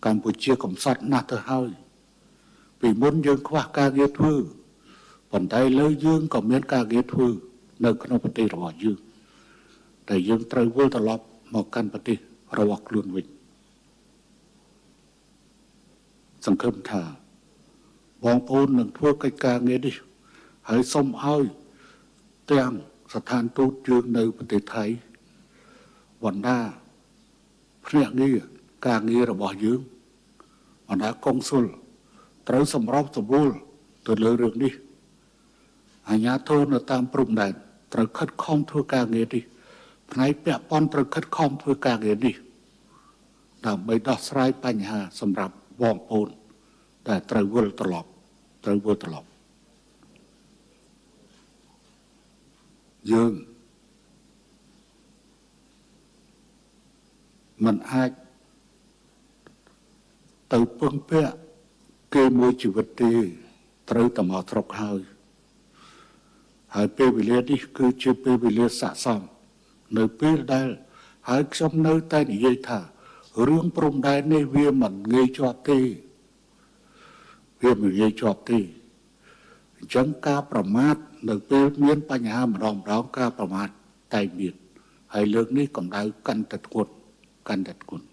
កម្ពុជាកំសត់ណាស់ទៅហើយពីមុនយើងខ្វះការងារធ្វើប៉ុន្តែលើយើងក៏មានការងារធ្វើនៅក្នុងប្រទេសរបស់យើងតែយើងត្រូវវិលត្រឡប់មកកាន់ប្រទេសរបស់ខ្លួនវិញសង្ឃឹមថាបងប្អូននឹងធ្វើកិច្ចការងារនេះហើយសូមឲ្យទាំងស្ថានទូតយើងនៅប្រទេសថៃបណ្ដាភ្នាក់ងារការងាររបស់យើងបណ្ដាកុងស៊ុលត្រូវសម្របសម្រួលទៅលើរឿងនេះអាជ្ញាធរនៅតាមព្រំដែនត្រូវខិតខំធ្វើការងារនេះផ្នែកពាក់ព័ន្ធត្រូវខិតខំធ្វើការងារនេះដើម្បីដោះស្រាយបញ្ហាសម្រាប់បងប្អូនដែលត្រូវវិលត្រឡប់យើងមិនអាចទៅពឹងពាក់គេមួយជីវិតទេត្រូវតែមកស្រុកហើយពេលវេលានេះគឺជាពេលវេលាស័ក្តិសមនៅពេលដែលហើយខ្ញុំនៅតែនិយាយថារឿងព្រំដែននេះវាមិនងាយជាប់ទេអញ្ចឹងការប្រមាថនៅពេលមានបញ្ហាម្ដងការប្រមាថតែមានហើយលើកនេះកម្ដៅកាន់តែធ្ងន់